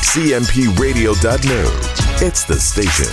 cmpradio.net. It's the station.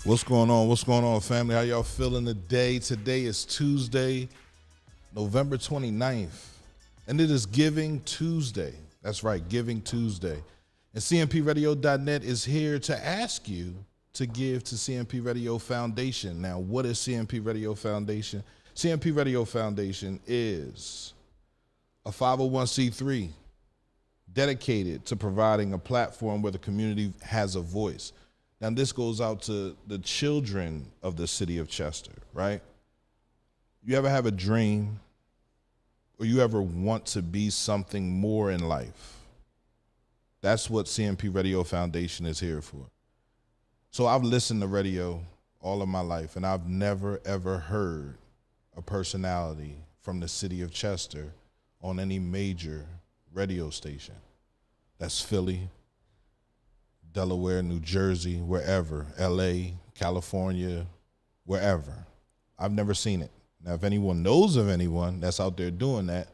What's going on? What's going on, family? How y'all feeling today? Today is Tuesday, November 29th, and it is Giving Tuesday. That's right, Giving Tuesday. And cmpradio.net is here to ask you to give to CMP Radio Foundation. Now, what is CMP Radio Foundation? CMP Radio Foundation is a 501c3 dedicated to providing a platform where the community has a voice. Now, this goes out to the children of the city of Chester, right? You ever have a dream or you ever want to be something more in life? That's what CMP Radio Foundation is here for. So I've listened to radio all of my life, and I've never, ever heard a personality from the city of Chester on any major radio station. That's Philly, Delaware, New Jersey, wherever, LA, California, wherever. I've never seen it. Now, if anyone knows of anyone that's out there doing that,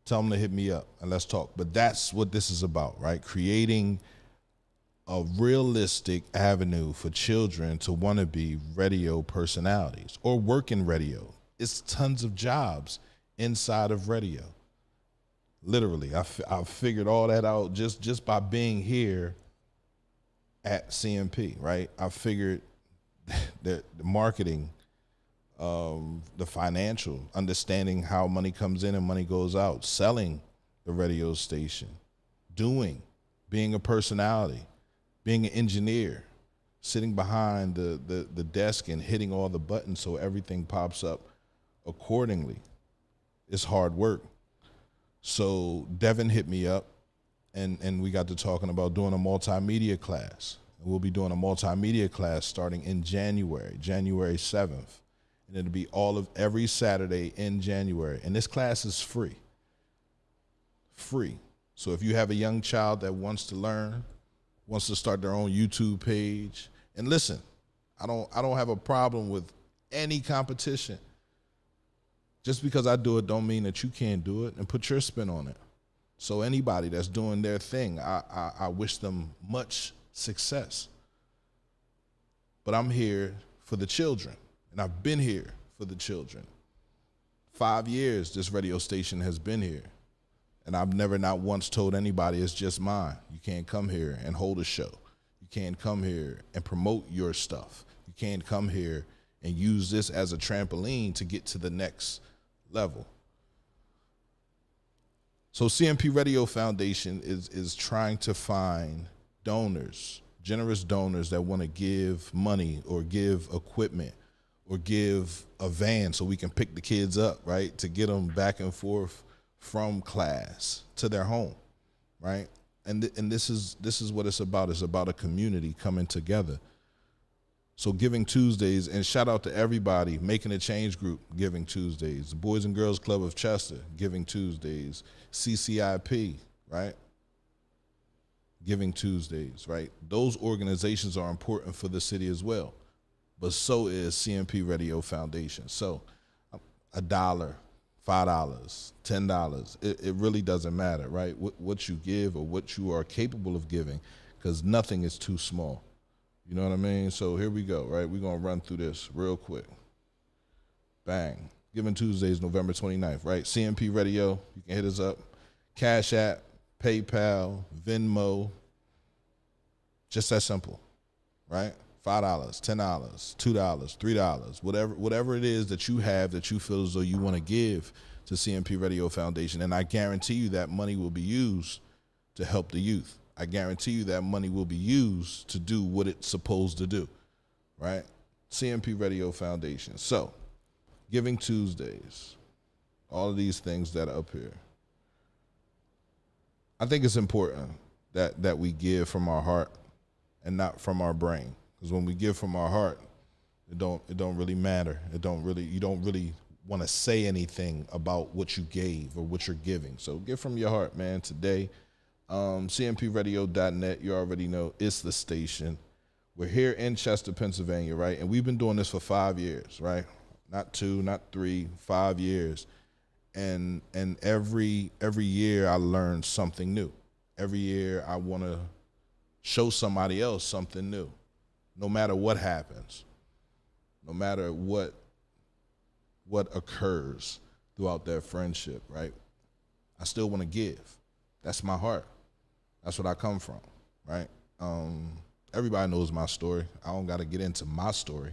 tell them to hit me up and let's talk. But that's what this is about, right? Creating a realistic avenue for children to want to be radio personalities or work in radio. It's tons of jobs inside of radio. Literally, I've figured all that out just by being here at CMP, right? I figured that the marketing, the financial, understanding how money comes in and money goes out, selling the radio station, being a personality, being an engineer, sitting behind the desk and hitting all the buttons so everything pops up accordingly. It's hard work. So Devin hit me up. And we got to talking about doing a multimedia class. And we'll be doing a multimedia class starting in January 7th. And it'll be every Saturday in January. And this class is free. Free. So if you have a young child that wants to learn, wants to start their own YouTube page, and listen, I don't have a problem with any competition. Just because I do it don't mean that you can't do it, and put your spin on it. So anybody that's doing their thing, I wish them much success. But I'm here for the children, and I've been here for the children. 5 years this radio station has been here, and I've never not once told anybody it's just mine. You can't come here and hold a show. You can't come here and promote your stuff. You can't come here and use this as a trampoline to get to the next level. So CMP Radio Foundation is trying to find donors, generous donors that want to give money or give equipment or give a van so we can pick the kids up, right, to get them back and forth from class to their home, right? And this is what it's about. It's about a community coming together. So Giving Tuesdays, and shout out to everybody, Making a Change Group, Giving Tuesdays, the Boys and Girls Club of Chester, Giving Tuesdays, CCIP, right? Giving Tuesdays, right? Those organizations are important for the city as well, but so is CMP Radio Foundation. So $1, $5, $10, it really doesn't matter, right? What you give or what you are capable of giving, because nothing is too small. You know what I mean? So here we go, right? We're going to run through this real quick. Bang. Giving Tuesday is November 29th, right? CMP Radio, you can hit us up. Cash App, PayPal, Venmo. Just that simple, right? $5, $10, $2, $3, whatever it is that you have that you feel as though you want to give to CMP Radio Foundation. And I guarantee you that money will be used to help the youth. I guarantee you that money will be used to do what it's supposed to do, right? CMP Radio Foundation. So, Giving Tuesdays, all of these things that are up here. I think it's important that we give from our heart and not from our brain. Because when we give from our heart, it don't really matter. You don't really want to say anything about what you gave or what you're giving. So give from your heart, man. Today, cmpradio.net, you already know, it's the station. We're here in Chester, Pennsylvania, right? And we've been doing this for 5 years, right? Not 2, not 3, 5 years. And every year I learn something new. Every year I want to show somebody else something new. No matter what happens, no matter what occurs throughout that friendship, right? I still want to give. That's my heart. That's what I come from, right? Everybody knows my story. I don't got to get into my story,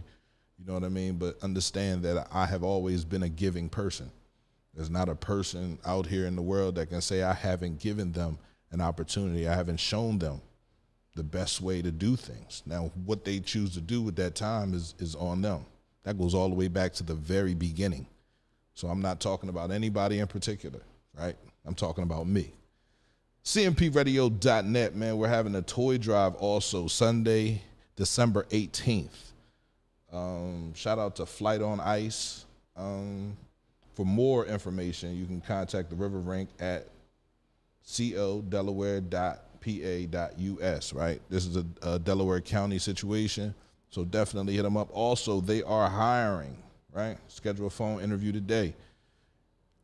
you know what I mean? But understand that I have always been a giving person. There's not a person out here in the world that can say I haven't given them an opportunity. I haven't shown them the best way to do things. Now, what they choose to do with that time is on them. That goes all the way back to the very beginning. So I'm not talking about anybody in particular, right? I'm talking about me. CMPradio.net, man. We're having a toy drive also Sunday, December 18th. Shout out to Flight on Ice. For more information, you can contact the River Rink at codelaware.pa.us, right? This is a Delaware County situation, so definitely hit them up. Also, they are hiring, right? Schedule a phone interview today.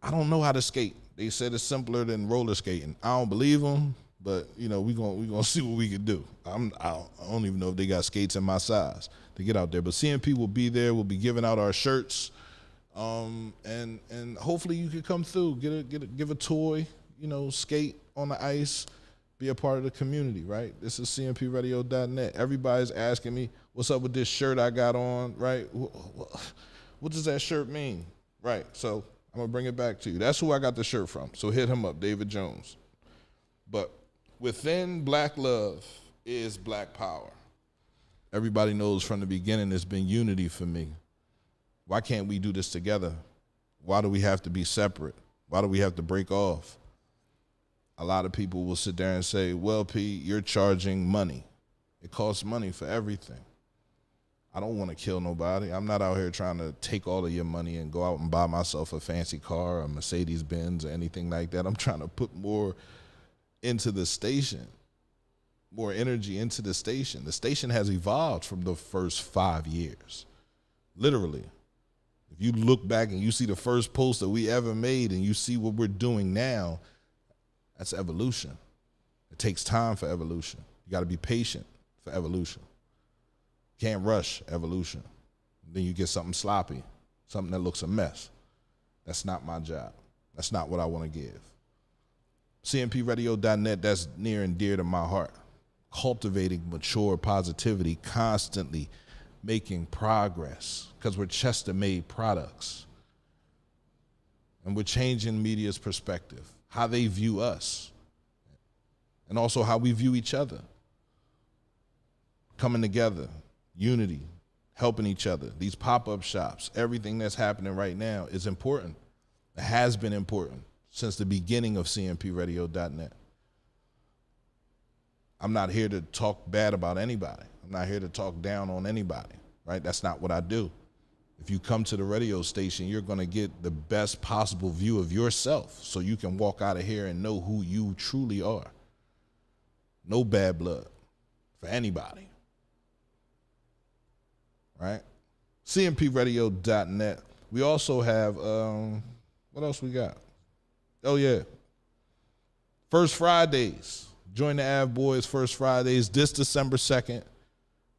I don't know how to skate. They said it's simpler than roller skating. I don't believe them, but we gonna see what we can do. I don't even know if they got skates in my size to get out there. But CMP will be there. We'll be giving out our shirts, and hopefully you can come through, give a toy, skate on the ice, be a part of the community, right? This is cmpradio.net. Everybody's asking me, what's up with this shirt I got on, right? What does that shirt mean? Right, so I'm going to bring it back to you. That's who I got the shirt from, so hit him up, David Jones. But within Black love is Black power. Everybody knows from the beginning it's been unity for me. Why can't we do this together? Why do we have to be separate? Why do we have to break off? A lot of people will sit there and say, well, P, you're charging money. It costs money for everything. I don't want to kill nobody. I'm not out here trying to take all of your money and go out and buy myself a fancy car, a Mercedes-Benz, or anything like that. I'm trying to put more into the station, more energy into the station. The station has evolved from the first 5 years, literally. If you look back and you see the first post that we ever made and you see what we're doing now, that's evolution. It takes time for evolution. You got to be patient for evolution. Can't rush evolution. Then you get something sloppy, something that looks a mess. That's not my job. That's not what I want to give. CMPradio.net, that's near and dear to my heart. Cultivating mature positivity, constantly making progress, because we're Chester-made products. And we're changing media's perspective, how they view us, and also how we view each other. Coming together, unity, helping each other. These pop-up shops, everything that's happening right now is important. It has been important since the beginning of cmpradio.net. I'm not here to talk bad about anybody. I'm not here to talk down on anybody, right? That's not what I do. If you come to the radio station, you're going to get the best possible view of yourself so you can walk out of here and know who you truly are. No bad blood for anybody, right? cmpradio.net. We also have, what else we got? Oh, yeah. First Fridays. Join the Av Boys First Fridays this December 2nd.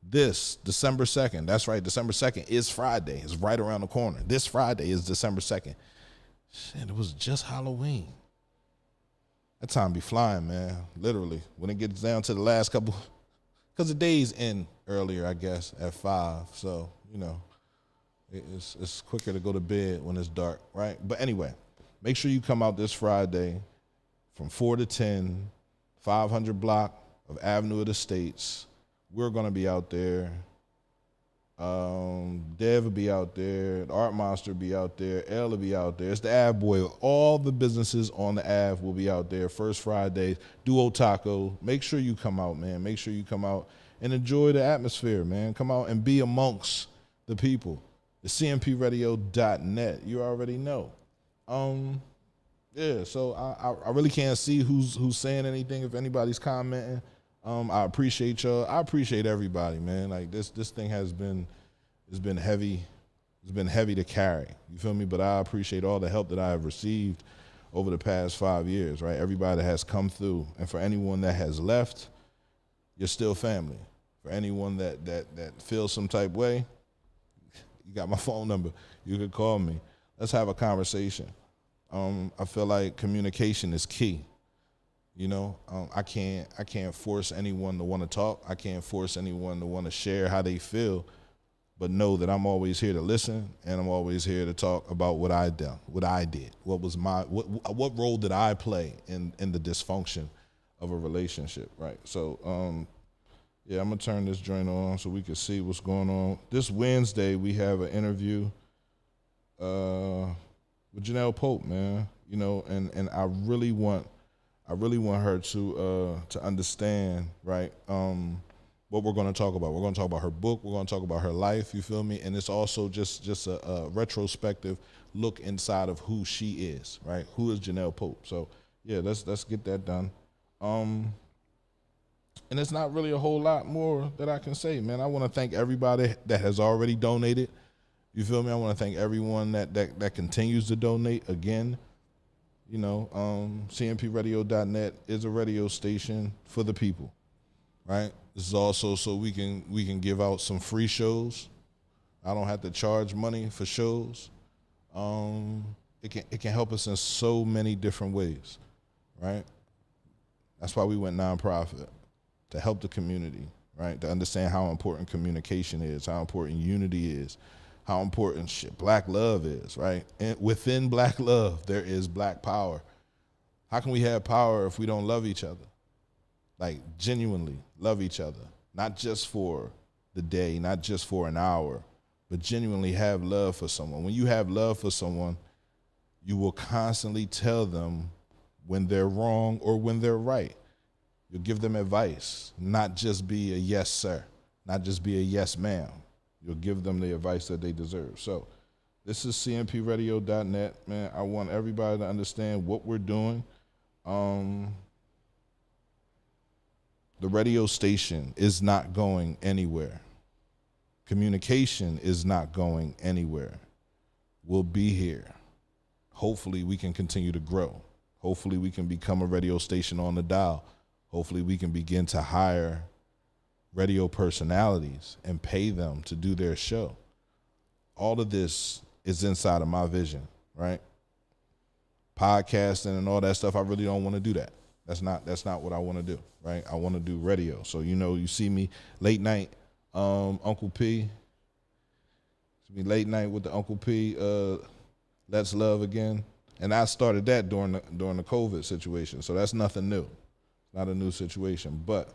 this December 2nd. That's right, December 2nd is Friday. It's right around the corner. This Friday is December 2nd. Shit, it was just Halloween. That time be flying, man, literally. When it gets down to the last couple, because the days end earlier, I guess, at 5. So, it's quicker to go to bed when it's dark, right? But anyway, make sure you come out this Friday from 4 to 10, 500 block of Avenue of the States. We're going to be out there. Dev will be out there. The Art Monster will be out there. Elle will be out there. It's the Av Boy. All the businesses on the Av will be out there. First Friday, Duo Taco. Make sure you come out, man. Make sure you come out and enjoy the atmosphere, man. Come out and be amongst the people. The cmpradio.net. You already know. Yeah, so I really can't see who's saying anything, if anybody's commenting. I appreciate y'all. I appreciate everybody, man. Like this thing it's been heavy. It's been heavy to carry. You feel me? But I appreciate all the help that I have received over the past 5 years, right? Everybody that has come through. And for anyone that has left, you're still family. For anyone that feels some type way, you got my phone number. You can call me. Let's have a conversation. I feel like communication is key. I can't force anyone to want to talk. I can't force anyone to want to share how they feel, but know that I'm always here to listen, and I'm always here to talk about what I did, what role did I play in the dysfunction of a relationship, right? So, I'm gonna turn this joint on so we can see what's going on. This Wednesday we have an interview with Janelle Pope, man. And I really want her to understand, right, what we're going to talk about. We're going to talk about her book. We're going to talk about her life, you feel me? And it's also just a retrospective look inside of who she is, right? Who is Janelle Pope? So, yeah, let's get that done. And it's not really a whole lot more that I can say, man. I want to thank everybody that has already donated. You feel me? I want to thank everyone that continues to donate again. cmpradio.net is a radio station for the people, right? This is also so we can give out some free shows. I don't have to charge money for shows. It can help us in so many different ways, right? That's why we went nonprofit, to help the community, right? To understand how important communication is, how important unity is, how important black love is, right? And within black love, there is black power. How can we have power if we don't love each other? Like, genuinely love each other, not just for the day, not just for an hour, but genuinely have love for someone. When you have love for someone, you will constantly tell them when they're wrong or when they're right. You'll give them advice, not just be a yes, sir, not just be a yes, ma'am. You'll give them the advice that they deserve. So this is cmpradio.net, man. I want everybody to understand what we're doing. The radio station is not going anywhere. Communication is not going anywhere. We'll be here. Hopefully we can continue to grow. Hopefully we can become a radio station on the dial. Hopefully we can begin to hire radio personalities and pay them to do their show. All of this is inside of my vision, right? Podcasting and all that stuff, I really don't want to do that. That's not what I want to do, right? I want to do radio. So, you see me late night, Uncle P. It's me late night with the Uncle P, Let's Love Again. And I started that during the COVID situation. So that's nothing new. Not a new situation, but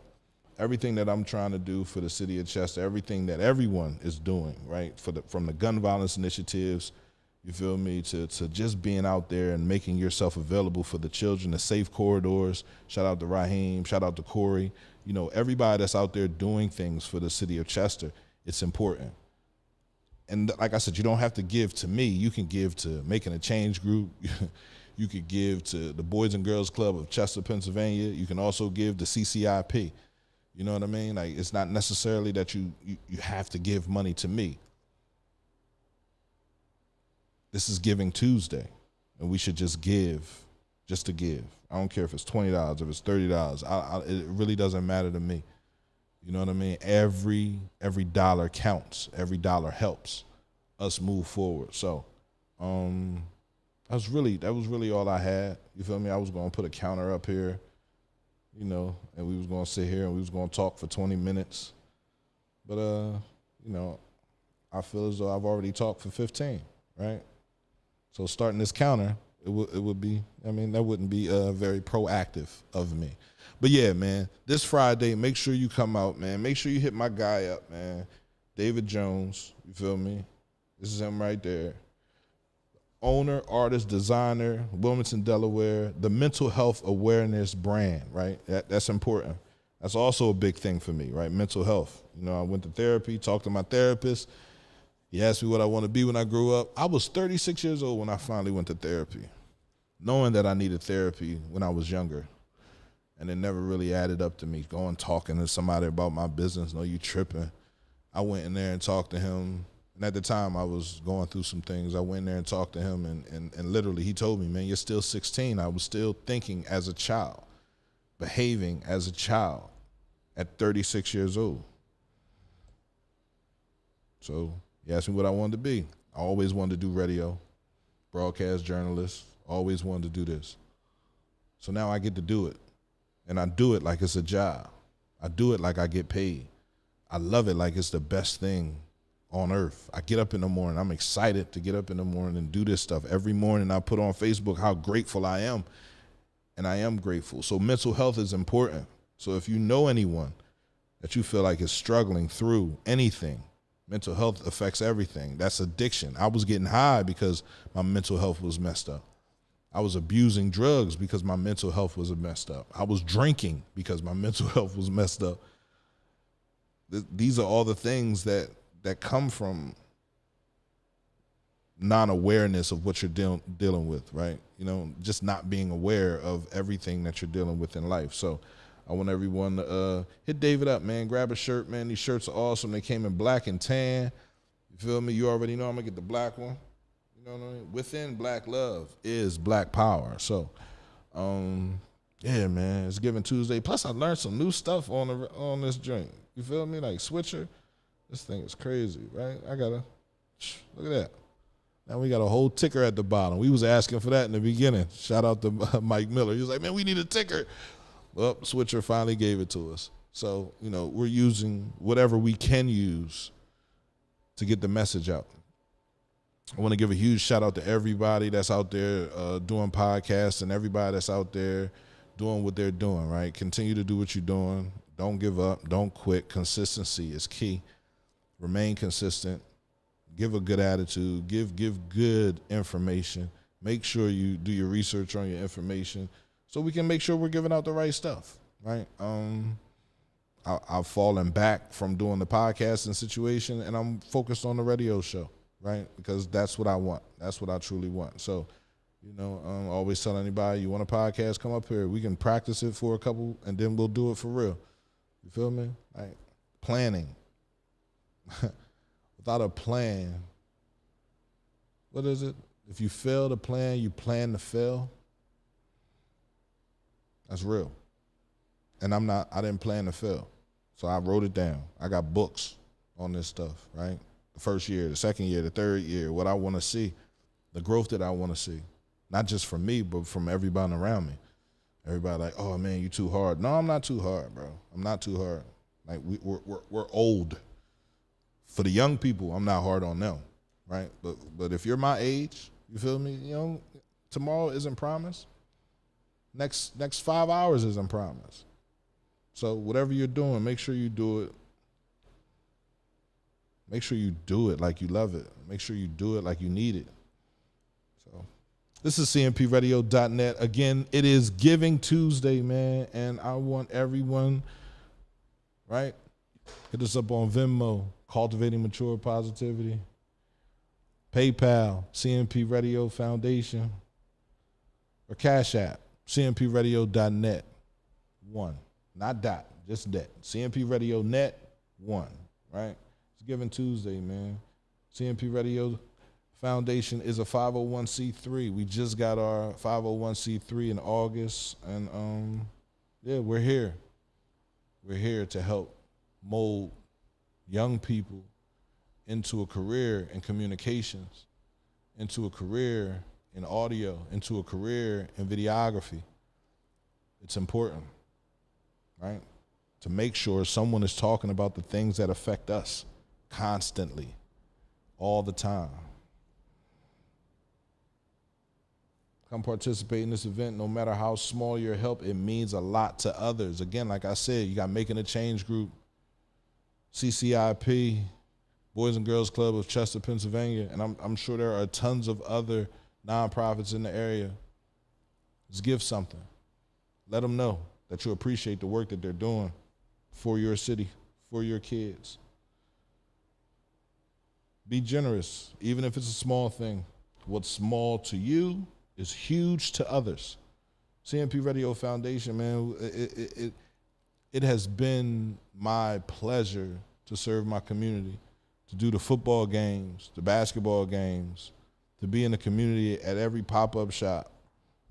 everything that I'm trying to do for the city of Chester, everything that everyone is doing, right, from the gun violence initiatives, you feel me, to just being out there and making yourself available for the children, the safe corridors. Shout out to Raheem, shout out to Corey. Everybody that's out there doing things for the city of Chester, it's important. And like I said, you don't have to give to me. You can give to Making a Change Group. You could give to the Boys and Girls Club of Chester, Pennsylvania. You can also give to CCIP. You know what I mean? Like, it's not necessarily that you have to give money to me. This is Giving Tuesday, and we should just give, just to give. I don't care if it's $20, if it's $30. It really doesn't matter to me. You know what I mean? Every dollar counts. Every dollar helps us move forward. So that was really all I had. You feel me? I was gonna put a counter up here, and we was gonna sit here and we was gonna talk for 20 minutes. But I feel as though I've already talked for 15, right? So starting this counter, it would be, that wouldn't be very proactive of me. But yeah, man, this Friday, make sure you come out, man. Make sure you hit my guy up, man. David Jones, you feel me? This is him right there. Owner, artist, designer, Wilmington, Delaware, the mental health awareness brand, right? That's important. That's also a big thing for me, right? Mental health. I went to therapy, talked to my therapist. He asked me what I want to be when I grew up. I was 36 years old when I finally went to therapy, knowing that I needed therapy when I was younger. And it never really added up to me going talking to somebody about my business. No, you tripping. I went in there and talked to him. And at the time, I was going through some things. I went in there and talked to him, and literally he told me, man, you're still 16. I was still thinking as a child, behaving as a child at 36 years old. So he asked me what I wanted to be. I always wanted to do radio, broadcast journalist, always wanted to do this. So now I get to do it. And I do it like it's a job. I do it like I get paid. I love it like it's the best thing on earth. I get up in the morning. I'm excited to get up in the morning and do this stuff. Every morning I put on Facebook how grateful I am. And I am grateful. So mental health is important. So if you know anyone that you feel like is struggling through anything, mental health affects everything. That's addiction. I was getting high because my mental health was messed up. I was abusing drugs because my mental health was messed up. I was drinking because my mental health was messed up. These are all the things that come from non-awareness of what you're dealing with, right? Just not being aware of everything that you're dealing with in life. So I want everyone to hit David up, man. Grab a shirt, man. These shirts are awesome. They came in black and tan. You feel me? You already know I'm going to get the black one. You know what I mean? Within black love is black power. So, yeah, man, it's Giving Tuesday. Plus, I learned some new stuff on this drink. You feel me? Like Switcher. This thing is crazy, right? Look at that. Now we got a whole ticker at the bottom. We was asking for that in the beginning. Shout out to Mike Miller. He was like, man, we need a ticker. Well, Switcher finally gave it to us. So, we're using whatever we can use to get the message out. I want to give a huge shout out to everybody that's out there doing podcasts and everybody that's out there doing what they're doing, right? Continue to do what you're doing. Don't give up. Don't quit. Consistency is key. Remain consistent. Give a good attitude. Give good information. Make sure you do your research on your information so we can make sure we're giving out the right stuff, right? I've fallen back from doing the podcasting situation, and I'm focused on the radio show, right? Because that's what I want. That's what I truly want. So, always tell anybody, you want a podcast, come up here. We can practice it for a couple, and then we'll do it for real. You feel me? Like planning. Without a plan, what is it? If you fail to plan, you plan to fail. That's real. And I didn't plan to fail. So I wrote it down. I got books on this stuff, right? The first year, the second year, the third year, what I want to see, the growth that I want to see. Not just from me, but from everybody around me. Everybody like, oh man, you too hard. No, I'm not too hard, bro. I'm not too hard. Like we're old. For the young people, I'm not hard on them, right? But if you're my age, you feel me? Tomorrow isn't promised. Next 5 hours isn't promised. So whatever you're doing, make sure you do it. Make sure you do it like you love it. Make sure you do it like you need it. So this is cmpradio.net. Again, it is Giving Tuesday, man, and I want everyone, right? Hit us up on Venmo, Cultivating Mature Positivity, PayPal, CMP Radio Foundation, or Cash App, cmpradio.net. One, not dot, just net. CMP Radio Net, one, right? It's Giving Tuesday, man. CMP Radio Foundation is a 501c3. We just got our 501c3 in August, and yeah, we're here. We're here to help mold young people into a career in communications, into a career in audio, into a career in videography. It's important, right? To make sure someone is talking about the things that affect us constantly, all the time. Come participate in this event. No matter how small your help, it means a lot to others. Again, like I said, you got Making a Change Group, CCIP, Boys and Girls Club of Chester, Pennsylvania, and I'm sure there are tons of other nonprofits in the area. Just give something. Let them know that you appreciate the work that they're doing for your city, for your kids. Be generous, even if it's a small thing. What's small to you is huge to others. CMP Radio Foundation, man, it has been my pleasure to serve my community, to do the football games, the basketball games, to be in the community at every pop-up shop,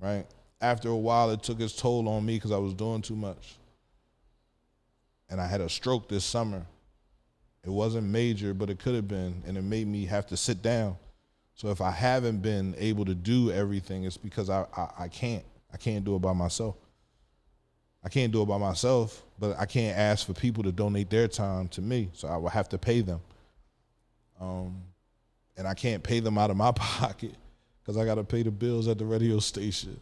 right? After a while, it took its toll on me because I was doing too much. And I had a stroke this summer. It wasn't major, but it could have been, and it made me have to sit down. So if I haven't been able to do everything, it's because I can't. I can't do it by myself. I can't do it by myself, but I can't ask for people to donate their time to me, so I will have to pay them. And I can't pay them out of my pocket because I got to pay the bills at the radio station.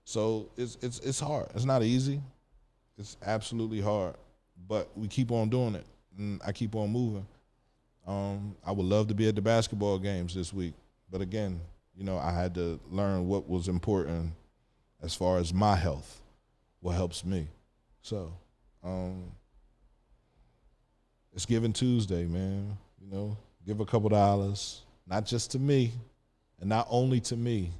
So it's hard. It's not easy. It's absolutely hard, but we keep on doing it, and I keep on moving. I would love to be at the basketball games this week, but again, I had to learn what was important as far as my health, what helps me. So it's Giving Tuesday, man. Give a couple dollars, not just to me, and not only to me,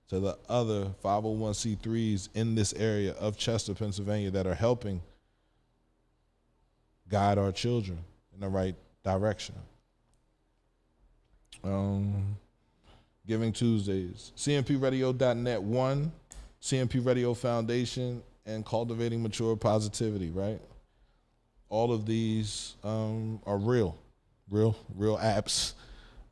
to the other 501c3s in this area of Chester, Pennsylvania that are helping guide our children in the right direction. Giving Tuesdays, cmpradio.net, one, CMP Radio Foundation, and Cultivating Mature Positivity, right? All of these are real apps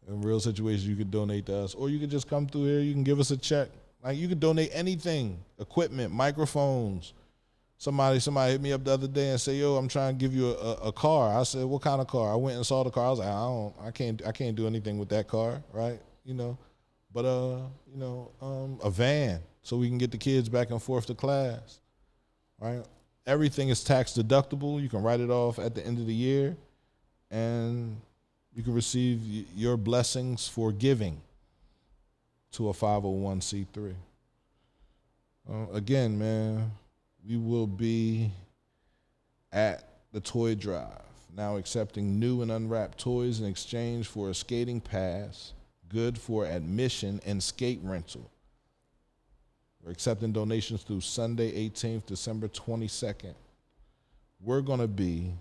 and real situations you could donate to us. Or you could just come through here, you can give us a check. Like, you could donate anything, equipment, microphones. Somebody hit me up the other day and said, "Yo, I'm trying to give you a car." I said, "What kind of car?" I went and saw the car. I was like, I can't do anything with that car, right? But a van so we can get the kids back and forth to class, right? Everything is tax deductible. You can write it off at the end of the year, and you can receive your blessings for giving to a 501c3. Again, man, we will be at the toy drive, now accepting new and unwrapped toys in exchange for a skating pass, good for admission and skate rental. We're accepting donations through Sunday 18th, December 22nd. We're going to be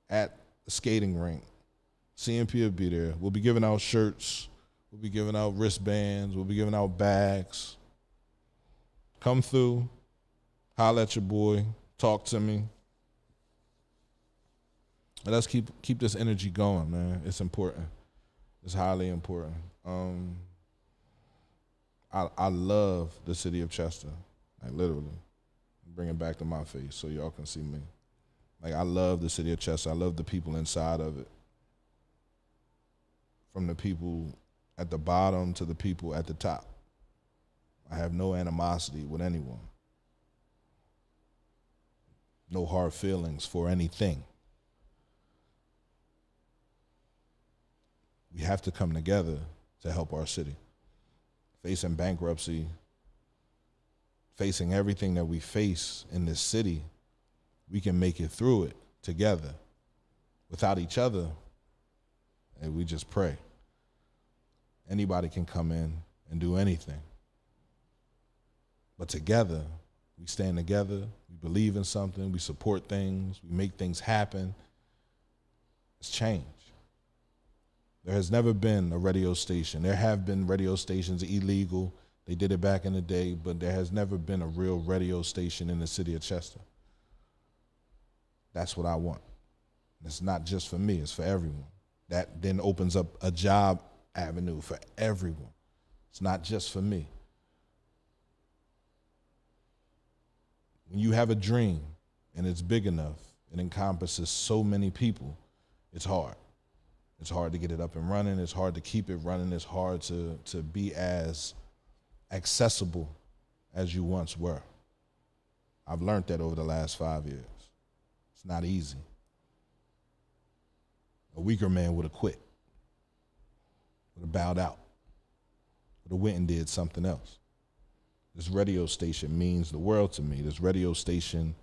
at the skating rink. CMP will be there. We'll be giving out shirts. We'll be giving out wristbands. We'll be giving out bags. Come through. Holler at your boy. Talk to me. And let's keep this energy going, man. It's important. It's highly important. I love the city of Chester. Like, literally. Bring it back to my face so y'all can see me. Like, I love the city of Chester. I love the people inside of it. From the people at the bottom to the people at the top. I have no animosity with anyone. No hard feelings for anything. We have to come together to help our city. Facing bankruptcy, facing everything that we face in this city, we can make it through it together. Without each other, and we just pray. Anybody can come in and do anything. But together, we stand together, we believe in something, we support things, we make things happen. It's change. There has never been a radio station. There have been radio stations illegal. They did it back in the day, but there has never been a real radio station in the city of Chester. That's what I want. It's not just for me, it's for everyone. That then opens up a job avenue for everyone. It's not just for me. When you have a dream and it's big enough, it encompasses so many people, it's hard. It's hard to get it up and running. It's hard to keep it running. It's hard to be as accessible as you once were. I've learned that over the last 5 years. It's not easy. A weaker man would have quit, would have bowed out, would have went and did something else. This radio station means the world to me. This radio station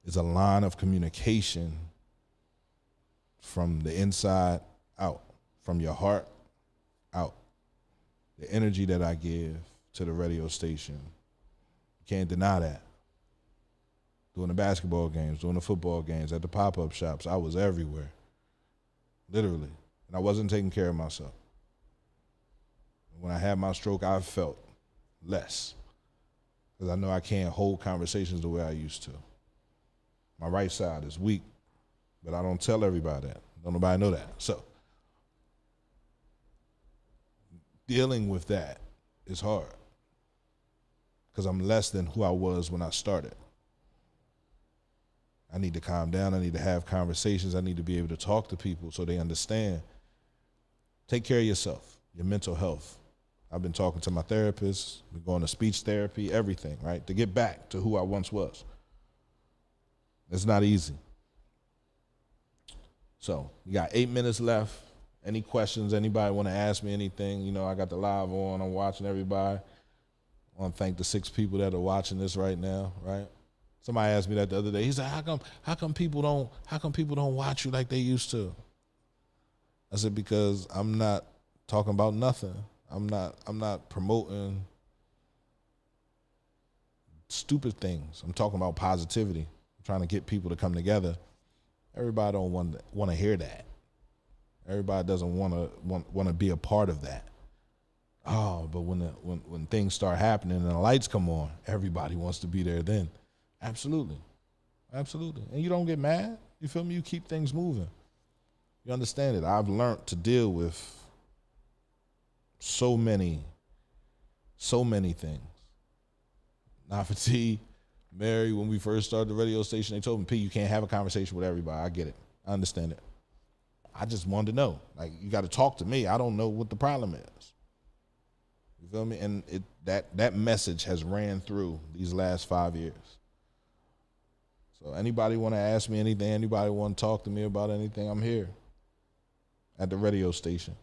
is a line of communication from the inside out, from your heart out. The energy that I give to the radio station, you can't deny that. Doing the basketball games, doing the football games, at the pop-up shops, I was everywhere, literally. And I wasn't taking care of myself. When I had my stroke, I felt less because I know I can't hold conversations the way I used to. My right side is weak, but I don't tell everybody that. Don't nobody know that. So dealing with that is hard because I'm less than who I was when I started. I need to calm down. I need to have conversations. I need to be able to talk to people so they understand. Take care of yourself, your mental health. I've been talking to my therapist, been going to speech therapy, everything, right, to get back to who I once was. It's not easy. So you got 8 minutes left. Any questions? Anybody want to ask me anything? You know, I got the live on. I'm watching everybody. I want to thank the 6 people that are watching this right now, right? Somebody asked me that the other day. He said, how come people don't watch you like they used to? I said, because I'm not talking about nothing. I'm not promoting stupid things. I'm talking about positivity. I'm trying to get people to come together. Everybody don't want to hear that. Everybody doesn't want to be a part of that. Oh, but when things start happening and the lights come on, everybody wants to be there then. Absolutely. Absolutely. And you don't get mad. You feel me? You keep things moving. You understand it. I've learned to deal with so many things. Nafati, Mary, when we first started the radio station, they told me, P, you can't have a conversation with everybody. I get it. I understand it. I just wanted to know. Like, you got to talk to me. I don't know what the problem is. You feel me? And that message has ran through these last 5 years. So anybody want to ask me anything, anybody want to talk to me about anything, I'm here at the radio station.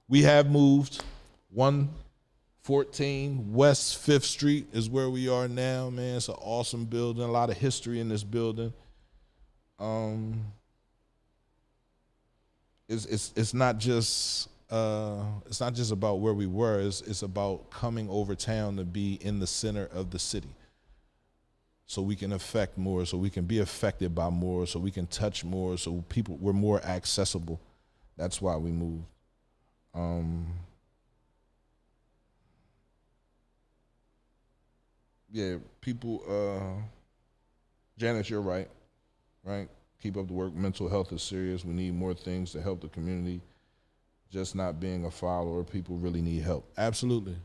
We have moved 114 West 5th Street is where we are now, man. It's an awesome building, a lot of history in this building. It's not just about where we were. It's about coming over town to be in the center of the city, so we can affect more, so we can be affected by more, so we can touch more, so we're more accessible. That's why we moved. Yeah, people. Janice, you're right. Keep up the work. Mental health is serious. We need more things to help the community. Just not being a follower, people really need help. Absolutely.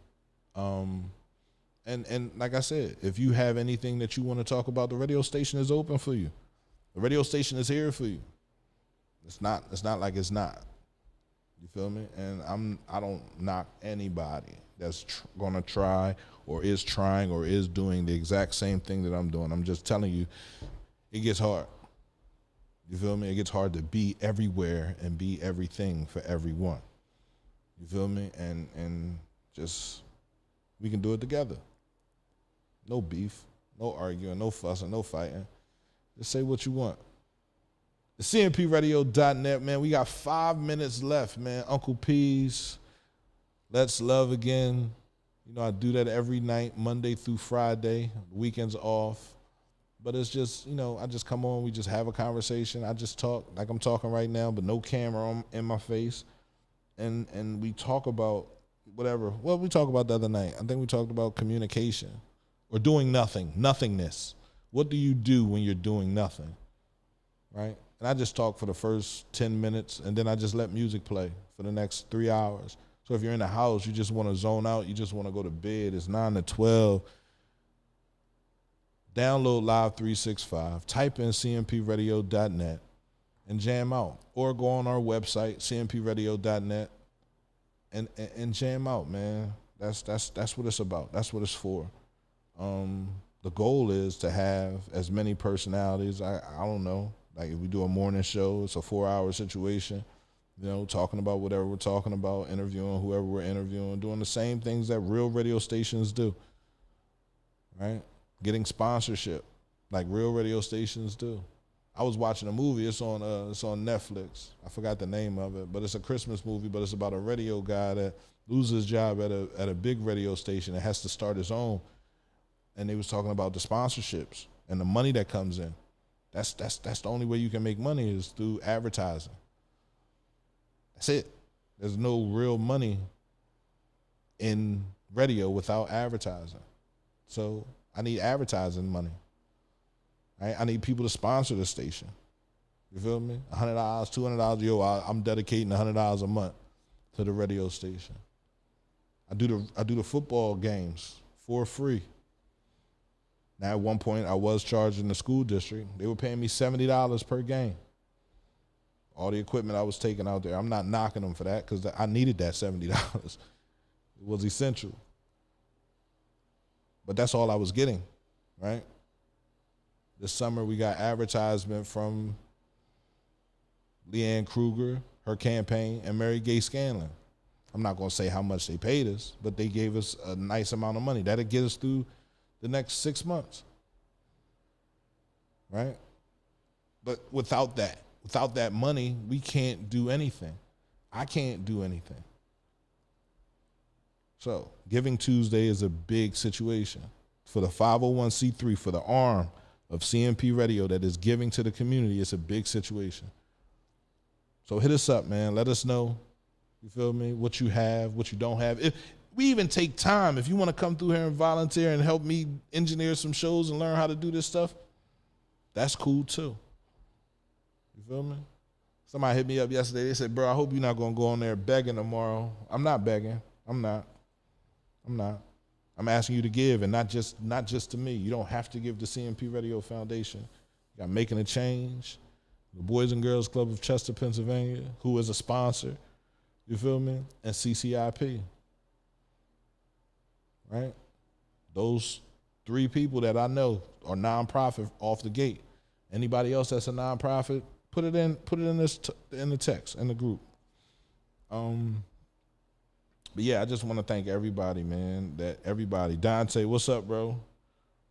And like I said, if you have anything that you want to talk about, the radio station is open for you. The radio station is here for you. It's not like it's not. You feel me? And I don't knock anybody that's gonna try or is trying or is doing the exact same thing that I'm doing. I'm just telling you, it gets hard. You feel me? It gets hard to be everywhere and be everything for everyone. You feel me? And just, we can do it together. No beef, no arguing, no fussing, no fighting. Just say what you want. The CMPradio.net, man. We got 5 minutes left, man. Uncle P's, Let's Love Again. You know, I do that every night, Monday through Friday. Weekends off. But it's just, you know, I just come on, we just have a conversation. I just talk like I'm talking right now, but no camera in my face. And we talk about whatever. Well, we talked about the other night. I think we talked about communication or doing nothing, nothingness. What do you do when you're doing nothing, right? And I just talk for the first 10 minutes, and then I just let music play for the next 3 hours. So if you're in the house, you just want to zone out, you just want to go to bed, it's 9 to 12. Download Live 365, type in cmpradio.net, and jam out. Or go on our website, cmpradio.net, and jam out, man. That's what it's about. That's what it's for. The goal is to have as many personalities. I don't know. Like if we do a morning show, it's a 4-hour situation, talking about whatever we're talking about, interviewing whoever we're interviewing, doing the same things that real radio stations do, right? Getting sponsorship like real radio stations do. I was watching a movie. It's on Netflix. I forgot the name of it, but it's a Christmas movie. But it's about a radio guy that loses his job at a big radio station and has to start his own. And they was talking about the sponsorships and the money that comes in. That's the only way you can make money is through advertising. That's it. There's no real money in radio without advertising. So I need advertising money. Right? I need people to sponsor the station. You feel me? $100, $200. Yo, I'm dedicating $100 a month to the radio station. I do the football games for free. Now, at one point, I was charging the school district. They were paying me $70 per game. All the equipment I was taking out there, I'm not knocking them for that because I needed that $70. It was essential. But that's all I was getting, right? This summer, we got advertisement from Leanne Kruger, her campaign, and Mary Gay Scanlon. I'm not going to say how much they paid us, but they gave us a nice amount of money. That'll get us through the next 6 months, right? But without that money, we can't do anything. I can't do anything. So Giving Tuesday is a big situation for the 501c3, for the arm of CMP Radio that is giving to the community. It's a big situation. So hit us up, man. Let us know, you feel me, what you have, what you don't have. If we even take time, if you want to come through here and volunteer and help me engineer some shows and learn how to do this stuff, that's cool too. You feel me? Somebody hit me up yesterday. They said, bro, I hope you're not going to go on there begging tomorrow. I'm not begging. I'm not. I'm asking you to give, and not just to me. You don't have to give to CMP Radio Foundation. You got Making a Change, the Boys and Girls Club of Chester, Pennsylvania, who is a sponsor. You feel me? And CCIP. Right? Those 3 people that I know are nonprofit off the gate. Anybody else that's a nonprofit, put it in in the text, in the group. But yeah, I just want to thank everybody, man. Dante, what's up, bro?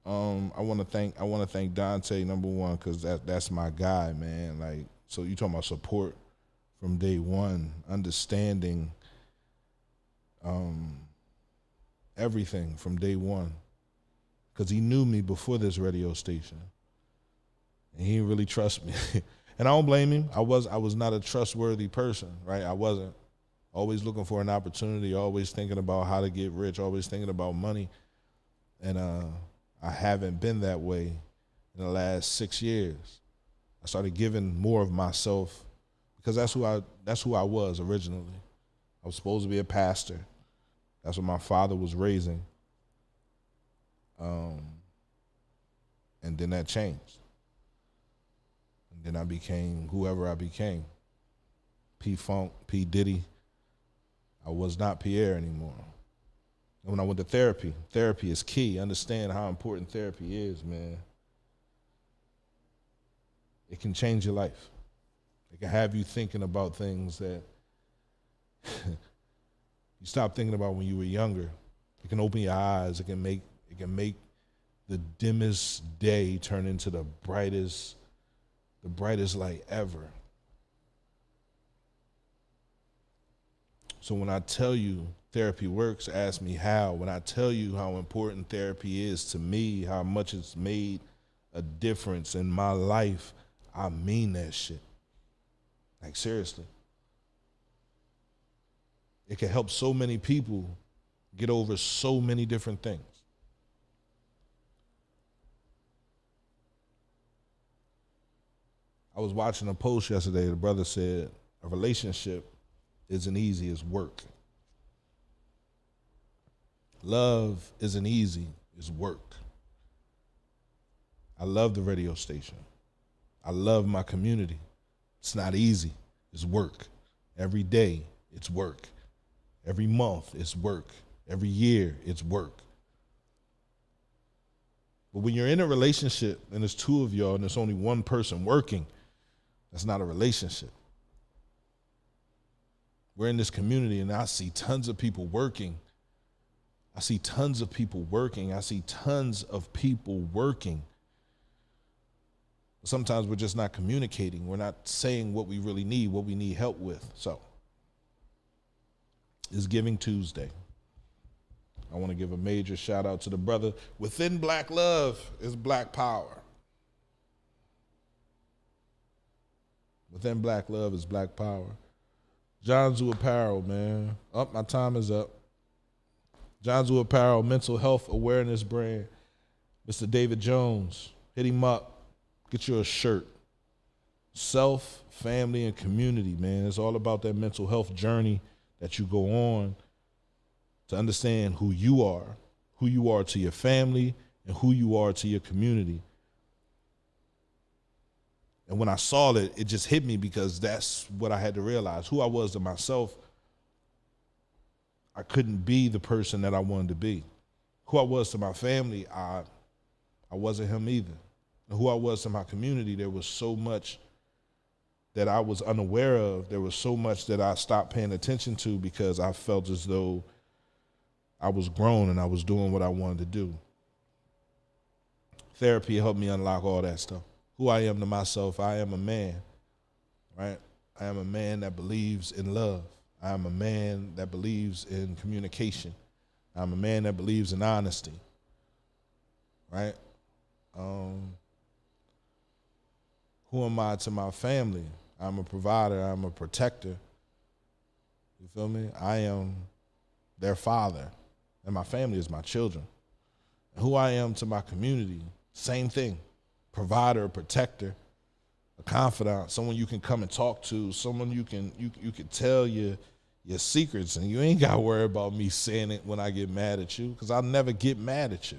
I want to thank Dante, number one, because that's my guy, man. Like, so you talking about support from day one, understanding everything from day one, because he knew me before this radio station, and he didn't really trust me. And I don't blame him. I was not a trustworthy person, right? I wasn't. Always looking for an opportunity, always thinking about how to get rich, always thinking about money. And I haven't been that way in the last 6 years. I started giving more of myself because that's who I was originally. I was supposed to be a pastor. That's what my father was raising. And then that changed. And then I became whoever I became. P-Funk, P. Diddy. I was not Pierre anymore. And when I went to therapy is key. Understand how important therapy is, man. It can change your life. It can have you thinking about things that you stopped thinking about when you were younger. It can open your eyes. It can make the dimmest day turn into the brightest light ever. So when I tell you therapy works, ask me how. When I tell you how important therapy is to me, how much it's made a difference in my life, I mean that shit. Like, seriously. It can help so many people get over so many different things. I was watching a post yesterday. The brother said a relationship isn't easy as work. Love isn't easy as work. I love the radio station. I love my community. It's not easy. It's work. Every day, it's work. Every month, it's work. Every year, it's work. But when you're in a relationship and there's two of y'all and there's only one person working, that's not a relationship. We're in this community and I see tons of people working. I see tons of people working. Sometimes we're just not communicating. We're not saying what we really need, what we need help with. So, it's Giving Tuesday. I want to give a major shout out to the brother. Within Black love is Black power. Within Black love is Black power. John Zoo Apparel, man. My time is up. John Zoo Apparel, mental health awareness brand. Mr. David Jones, hit him up. Get you a shirt. Self, family, and community, man. It's all about that mental health journey that you go on to understand who you are to your family, and who you are to your community. And when I saw it, it just hit me because that's what I had to realize. Who I was to myself, I couldn't be the person that I wanted to be. Who I was to my family, I wasn't him either. And who I was to my community, there was so much that I was unaware of. There was so much that I stopped paying attention to because I felt as though I was grown and I was doing what I wanted to do. Therapy helped me unlock all that stuff. Who I am to myself, I am a man, right? I am a man that believes in love. I am a man that believes in communication. I'm a man that believes in honesty, right? Who am I to my family? I'm a provider. I'm a protector. You feel me? I am their father, and my family is my children. And who I am to my community, same thing. Provider, protector, a confidant, someone you can come and talk to, someone you can tell your secrets, and you ain't got to worry about me saying it when I get mad at you, because I'll never get mad at you.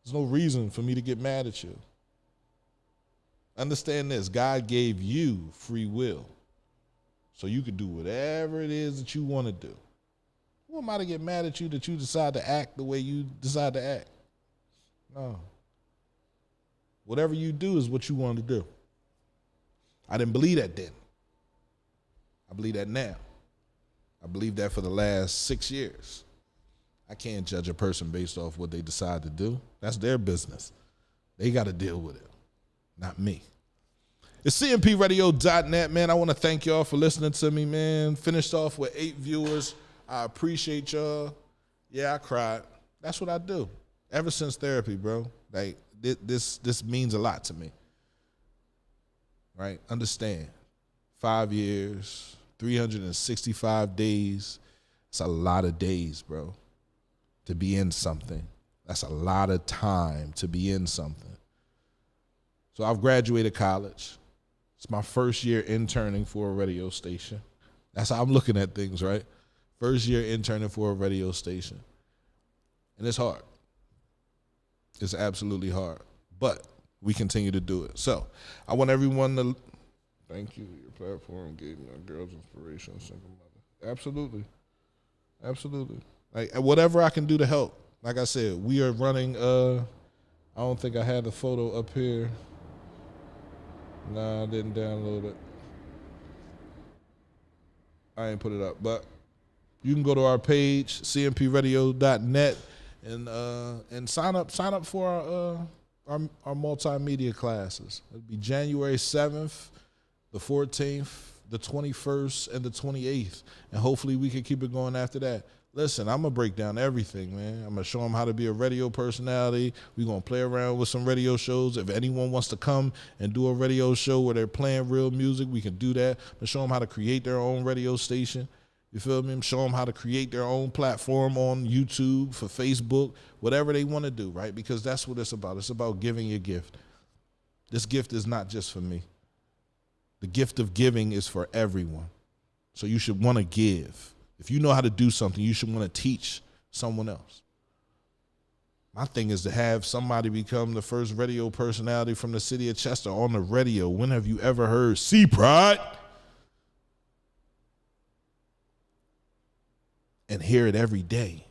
There's no reason for me to get mad at you. Understand this, God gave you free will, so you can do whatever it is that you want to do. Who am I to get mad at you that you decide to act the way you decide to act? No. Whatever you do is what you want to do. I didn't believe that then. I believe that now. I believe that for the last 6 years. I can't judge a person based off what they decide to do. That's their business. They got to deal with it, not me. It's cmpradio.net, man. I want to thank y'all for listening to me, man. Finished off with 8 viewers. I appreciate y'all. Yeah, I cried. That's what I do. Ever since therapy, bro. Like, this means a lot to me. Right? Understand. 5 years, 365 days. It's a lot of days, bro, to be in something. That's a lot of time to be in something. So I've graduated college. It's my first year interning for a radio station. That's how I'm looking at things, right? First year interning for a radio station. And it's hard. It's absolutely hard. But we continue to do it. So I want everyone to thank you. Your platform gave me a girl's inspiration, a single mother. Absolutely. Absolutely. Like, whatever I can do to help. Like I said, we are running, I don't think I had the photo up here. Nah, I didn't download it. I ain't put it up. But you can go to our page, cmpradio.net, and sign up for our multimedia classes. It'll be January 7th, the 14th, the 21st, and the 28th. And hopefully we can keep it going after that. Listen, I'm going to break down everything, man. I'm going to show them how to be a radio personality. We're going to play around with some radio shows. If anyone wants to come and do a radio show where they're playing real music, we can do that. I'm going to show them how to create their own radio station. You feel me? Show them how to create their own platform on YouTube, for Facebook, whatever they want to do, right? Because that's what it's about. It's about giving your gift. This gift is not just for me. The gift of giving is for everyone. So you should want to give. If you know how to do something, you should want to teach someone else. My thing is to have somebody become the first radio personality from the city of Chester on the radio. When have you ever heard Sea Pride? And hear it every day.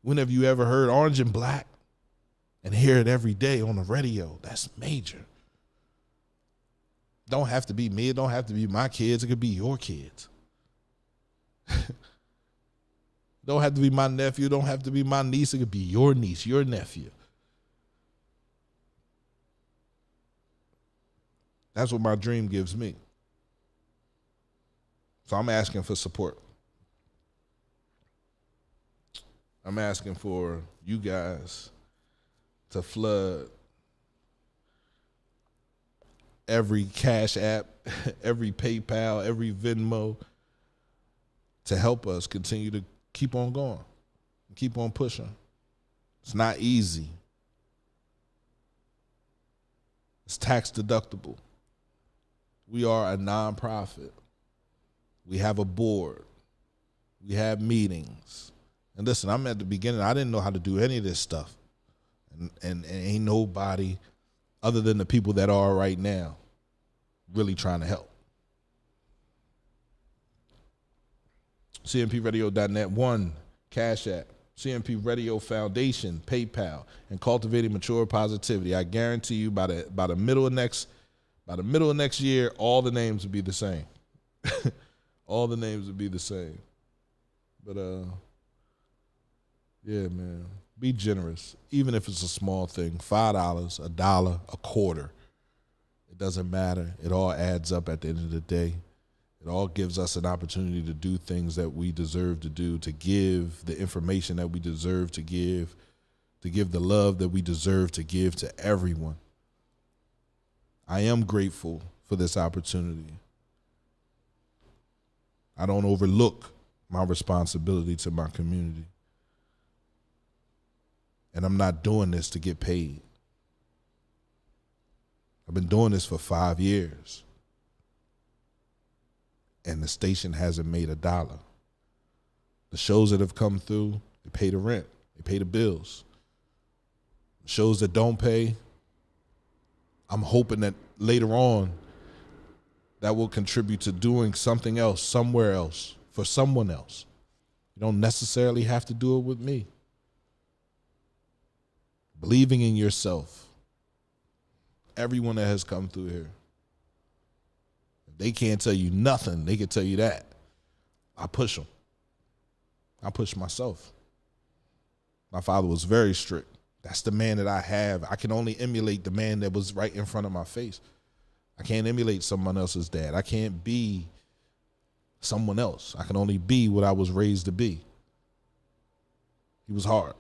When have you ever heard Orange and Black and hear it every day on the radio? That's major. Don't have to be me. It don't have to be my kids. It could be your kids. Don't have to be my nephew. Don't have to be my niece. It could be your niece, your nephew. That's what my dream gives me. So I'm asking for support. I'm asking for you guys to flood every Cash App, every PayPal, every Venmo to help us continue to keep on going, keep on pushing. It's not easy. It's tax deductible. We are a nonprofit. We have a board. We have meetings. And listen, I'm at the beginning. I didn't know how to do any of this stuff. And ain't nobody other than the people that are right now really trying to help. CMPRadio.net, one, Cash App, CMP Radio Foundation, PayPal, and Cultivating Mature Positivity. I guarantee you by the middle of next year, all the names will be the same. All the names will be the same. But yeah, man, be generous, even if it's a small thing. $5, a dollar, a quarter. It doesn't matter. It all adds up at the end of the day. It all gives us an opportunity to do things that we deserve to do, to give the information that we deserve to give the love that we deserve to give to everyone. I am grateful for this opportunity. I don't overlook my responsibility to my community. And I'm not doing this to get paid. I've been doing this for 5 years. And the station hasn't made $1. The shows that have come through, they pay the rent, they pay the bills. The shows that don't pay, I'm hoping that later on that will contribute to doing something else, somewhere else, for someone else. You don't necessarily have to do it with me. Believing in yourself. Everyone that has come through here. They can't tell you nothing. They can tell you that. I push them. I push myself. My father was very strict. That's the man that I have. I can only emulate the man that was right in front of my face. I can't emulate someone else's dad. I can't be someone else. I can only be what I was raised to be. He was hard.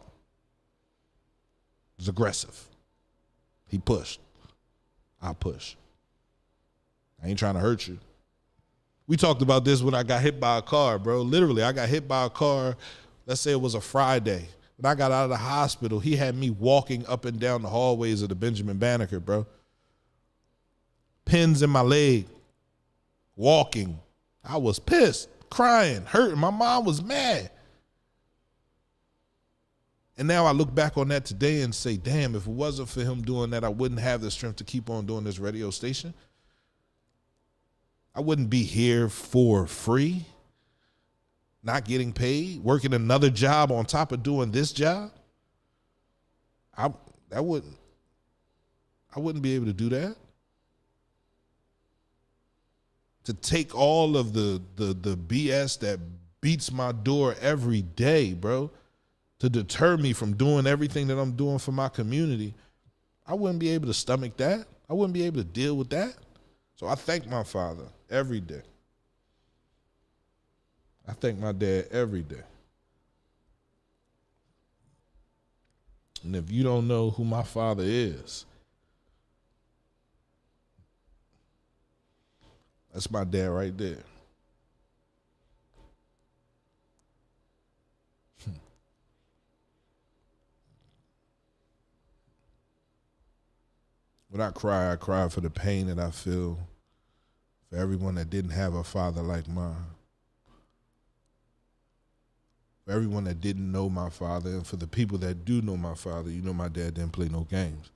He was aggressive. He pushed. I push. I ain't trying to hurt you. We talked about this when I got hit by a car, bro. Literally, I got hit by a car. Let's say it was a Friday. When I got out of the hospital, he had me walking up and down the hallways of the Benjamin Banneker, bro. Pins in my leg. Walking. I was pissed, crying, hurting. My mom was mad. And now I look back on that today and say, damn, if it wasn't for him doing that, I wouldn't have the strength to keep on doing this radio station. I wouldn't be here for free, not getting paid, working another job on top of doing this job. I wouldn't be able to do that. To take all of the BS that beats my door every day, bro, to deter me from doing everything that I'm doing for my community, I wouldn't be able to stomach that. I wouldn't be able to deal with that. So I thank my father every day. I thank my dad every day. And if you don't know who my father is, that's my dad right there. When I cry for the pain that I feel for everyone that didn't have a father like mine. For everyone that didn't know my father, and for the people that do know my father, you know my dad didn't play no games.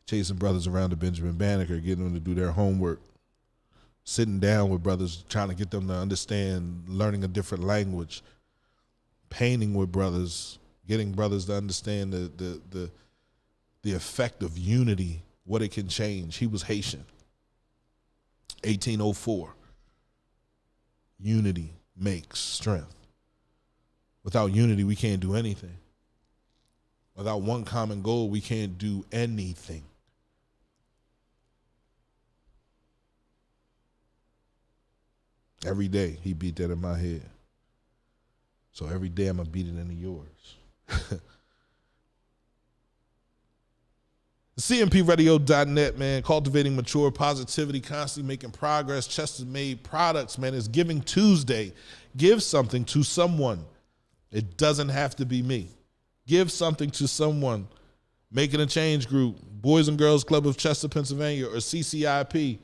Chasing brothers around the Benjamin Banneker, getting them to do their homework, sitting down with brothers, trying to get them to understand, learning a different language, painting with brothers, getting brothers to understand the effect of unity, what it can change. He was Haitian. 1804. Unity makes strength. Without unity, we can't do anything. Without one common goal, we can't do anything. Every day, he beat that in my head. So every day, I'm going to beat it into yours. CMPradio.net, man. Cultivating mature positivity, constantly making progress. Chester Made Products, man. It's Giving Tuesday. Give something to someone. It doesn't have to be me. Give something to someone. Making a Change Group, Boys and Girls Club of Chester, Pennsylvania, or CCIP.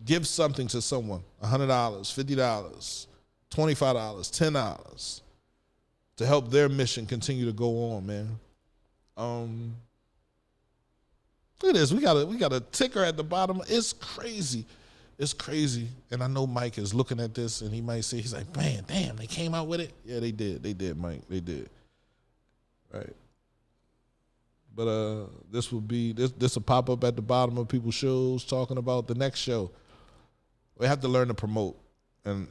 Give something to someone. $100, $50, $25, $10 to help their mission continue to go on, man. Look at this. We got a ticker at the bottom. It's crazy. It's crazy. And I know Mike is looking at this and he might say, he's like, man, damn, they came out with it. Yeah, they did. They did, Mike. They did. Right. But this will pop up at the bottom of people's shows talking about the next show. We have to learn to promote. And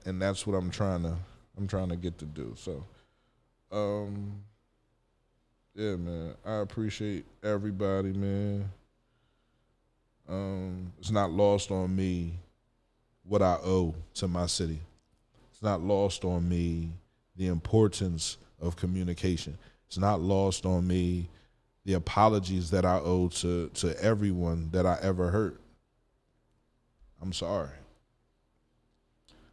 that's what I'm trying to get to do. So yeah, man. I appreciate everybody, man. It's not lost on me what I owe to my city. It's not lost on me the importance of communication. It's not lost on me the apologies that I owe to everyone that I ever hurt. I'm sorry.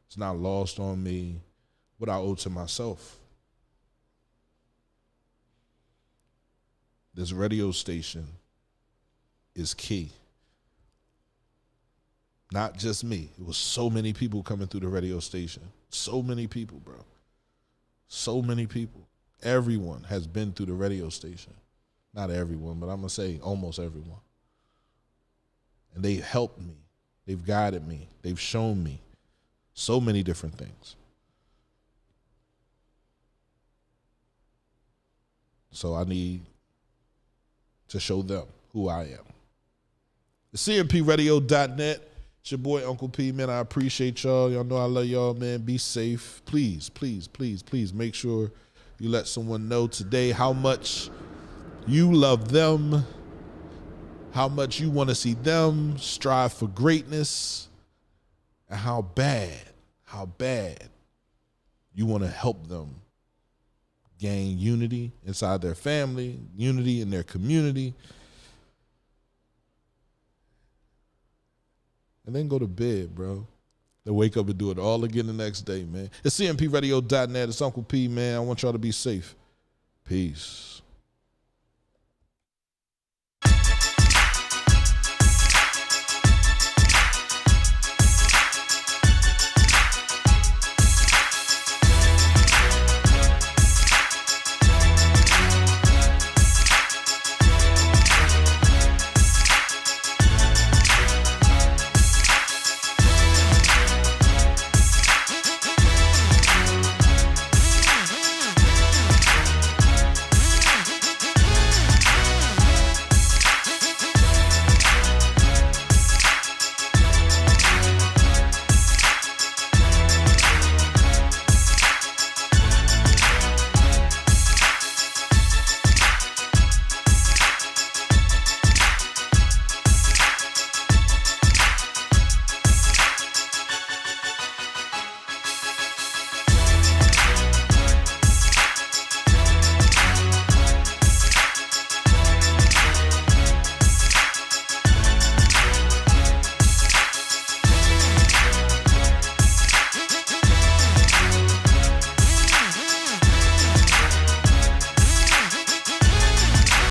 It's not lost on me what I owe to myself. This radio station is key. Not just me. It was so many people coming through the radio station. So many people, bro. So many people. Everyone has been through the radio station. Not everyone, but I'm going to say almost everyone. And they helped me. They've guided me. They've shown me so many different things. So I need to show them who I am. The CMPradio.net. It's your boy, Uncle P, man. I appreciate y'all. Y'all know I love y'all, man. Be safe. Please, please, please, please make sure you let someone know today how much you love them, how much you want to see them strive for greatness, and how bad you want to help them gain unity inside their family, unity in their community, and then go to bed, bro. Then wake up and do it all again the next day, man. It's CMPradio.net. It's Uncle P, man. I want y'all to be safe. Peace.